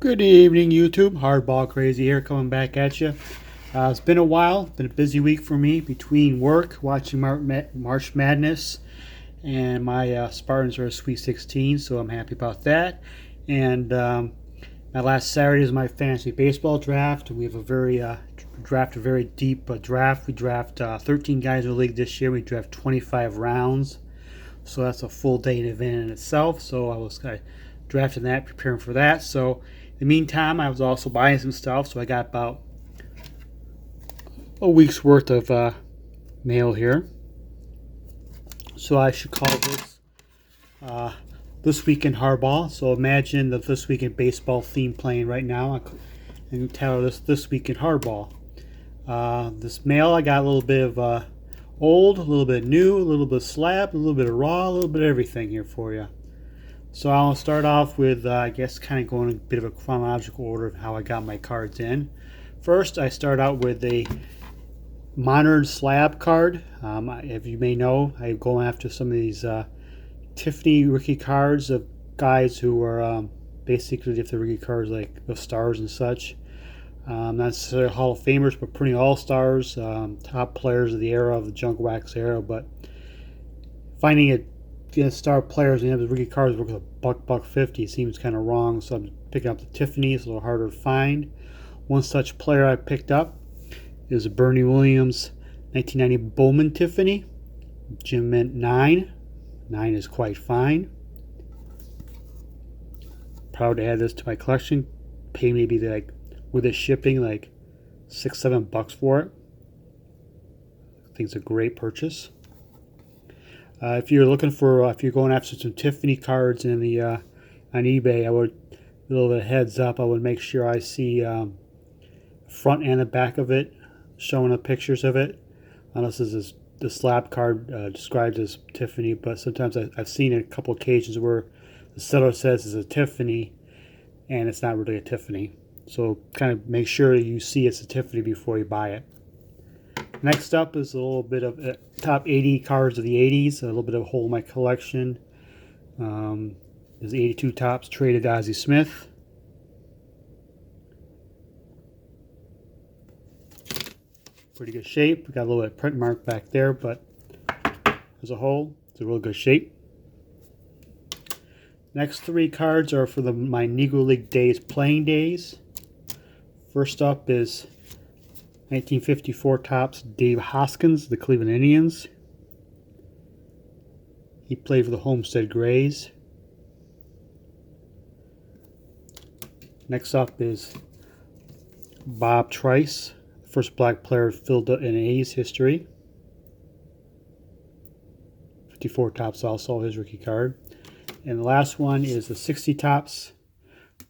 Good evening, YouTube. Hardball Crazy here, coming back at you. It's been a while. Been a busy week for me between work, watching March Madness, and my Spartans are a Sweet 16, so I'm happy about that. And my last Saturday is my fantasy baseball draft. We have a very deep draft. We draft 13 guys in the league this year. We draft 25 rounds, so that's a full day event in itself. So I was drafting that, preparing for that. So in the meantime, I was also buying some stuff, so I got about a week's worth of mail here. So I should call this This Week in Hardball. So imagine the This Week in Baseball theme playing right now, and title This Week in Hardball. This mail, I got a little bit of old, a little bit new, a little bit of slab, a little bit of raw, a little bit of everything here for you. So I'll start off with, I guess, kind of going in a bit of a chronological order of how I got my cards in. First, I start out with a modern slab card. If you may know, I go after some of these Tiffany rookie cards of guys who are basically, if they're rookie cards like the stars and such. Not necessarily Hall of Famers, but pretty all-stars, top players of the era, of the junk wax era. But finding it, star players and have the rookie cards worth $1.50 seems kind of wrong, so I'm picking up the Tiffany. It's a little harder to find. One such player I picked up is a Bernie Williams 1990 Bowman Tiffany. Jim meant 9. 9 is quite fine. Proud to add this to my collection. Pay maybe like with the shipping like $6-7 for it. I think it's a great purchase. If you're looking for, if you're going after some Tiffany cards in the on eBay, I would, a little bit of heads up, I would make sure I see front and the back of it, showing the pictures of it. Unless this is the slab card described as Tiffany, but sometimes I've seen it a couple occasions where the seller says it's a Tiffany, and it's not really a Tiffany. So kind of make sure you see it's a Tiffany before you buy it. Next up is a little bit of top 80 cards of the 80s, a little bit of a hole in my collection. There's 82 tops traded Ozzie Smith. Pretty good shape. We got a little bit of print mark back there, but as a whole, it's a real good shape. Next 3 cards are for my Negro League days playing days. First up is 1954 tops Dave Hoskins, the Cleveland Indians. He played for the Homestead Grays. Next up is Bob Trice, first black player filled in A's history. 54 tops also his rookie card. And the last one is the 60 tops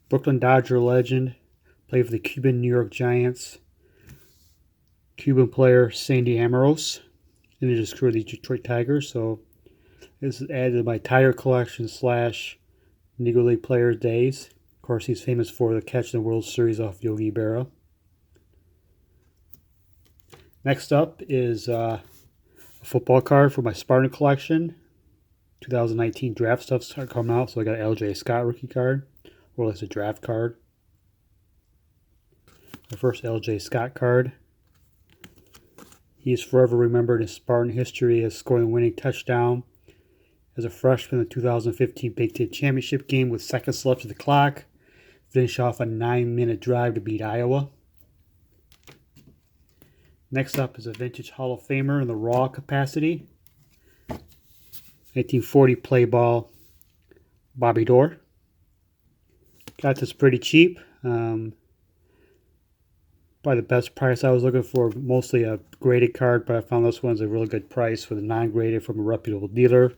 Brooklyn Dodger legend, played for the Cuban New York Giants. Cuban player Sandy Amoros, and they just crew the Detroit Tigers. So this is added to my Tiger collection / Negro League player days. Of course, he's famous for the catch in the World Series off Yogi Berra. Next up is a football card for my Spartan collection. 2019 draft stuff's coming out, so I got an LJ Scott rookie card, or it's a draft card. My first LJ Scott card. He is forever remembered in Spartan history as scoring a winning touchdown as a freshman in the 2015 Big Ten Championship game with seconds left of the clock. Finish off a 9-minute drive to beat Iowa. Next up is a vintage Hall of Famer in the raw capacity. 1940 play ball Bobby Doerr. Got this pretty cheap. Probably the best price I was looking for, mostly a graded card, but I found this one's a really good price for the non-graded from a reputable dealer.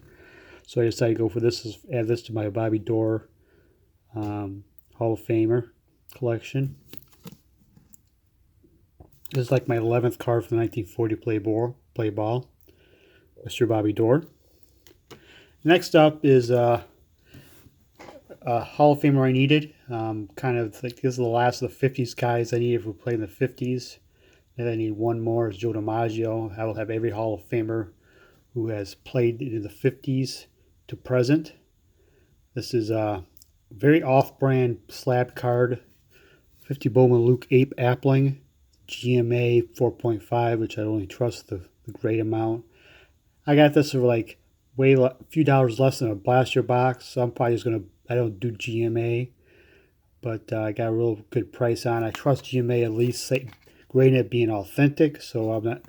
So I decided to go for this, add this to my Bobby Doerr Hall of Famer collection. This is like my 11th card for the 1940 play ball, Mr. Bobby Doerr. Next up is a Hall of Famer I needed. Kind of like this is the last of the 50s guys I needed who played in the 50s. And I need one more is Joe DiMaggio. I will have every Hall of Famer who has played in the 50s to present. This is very off-brand slab card. 50 Bowman Luke Ape Appling, GMA 4.5, which I only trust the great amount. I got this for like a few dollars less than a blaster box, so I'm probably just gonna. I don't do GMA, but I got a real good price on it. I trust GMA at least, grading it being authentic, so I'm not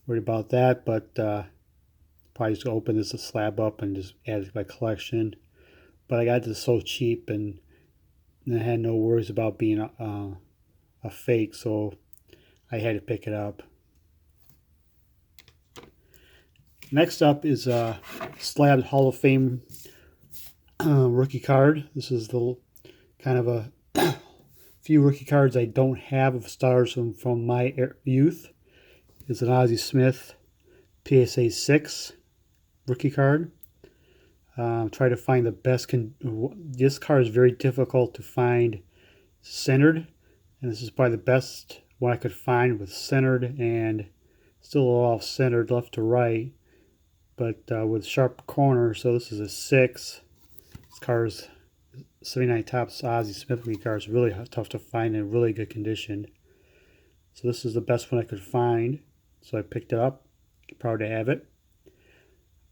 worried about that. But probably just gonna open this slab up and just add it to my collection. But I got this so cheap, and I had no worries about being a fake, so I had to pick it up. Next up is a Slab Hall of Fame rookie card. This is the kind of a few rookie cards I don't have of stars from my youth. It's an Ozzie Smith PSA 6 rookie card. Try to find the best. This card is very difficult to find centered, and this is probably the best one I could find with centered and still a little off centered left to right, but with sharp corners. So this is a 6. This card is 79 Topps Ozzie Smith rookie card. Is really tough to find in really good condition. So this is the best one I could find. So I picked it up. Proud to have it.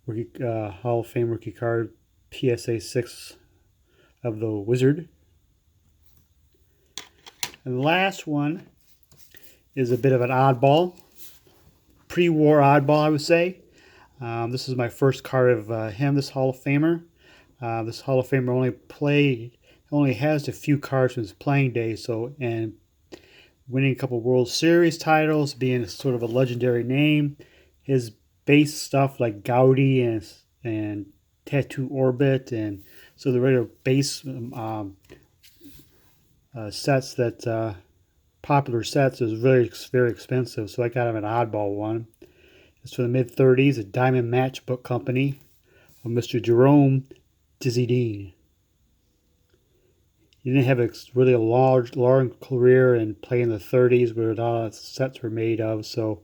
Rookie, Hall of Fame rookie card, PSA 6 of the Wizard. And the last one is a bit of an oddball, pre-war oddball, I would say. This is my first card of him, this Hall of Famer. This Hall of Famer only has a few cards from his playing days, so and winning a couple World Series titles, being sort of a legendary name. His base stuff like Gaudi and Tattoo Orbit, and so the regular base sets that popular sets is very expensive. So I got him an oddball one. It's from the mid-30s, a Diamond Matchbook Company of Mr. Jerome Dizzy Dean. He didn't have really a long career and play in the 30s where a lot of sets were made of, so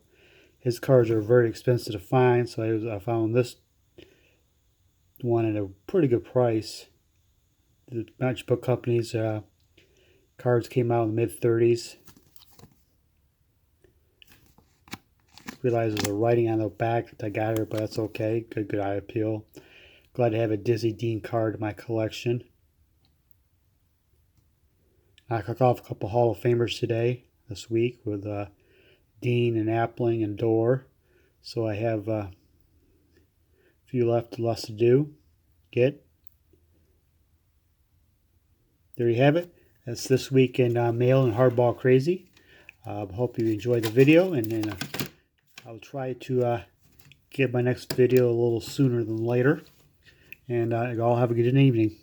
his cards are very expensive to find. So I found this one at a pretty good price. The Matchbook Company's cards came out in the mid-30s. Realized there's a writing on the back that I got here, but that's okay. Good eye appeal. Glad to have a Dizzy Dean card in my collection. I kicked off a couple Hall of Famers this week, with Dean and Appling and Dorr. So I have a few left to do. There you have it. That's this week in Mail and Hardball Crazy. Hope you enjoyed the video, and then I'll try to get my next video a little sooner than later. And y'all have a good evening.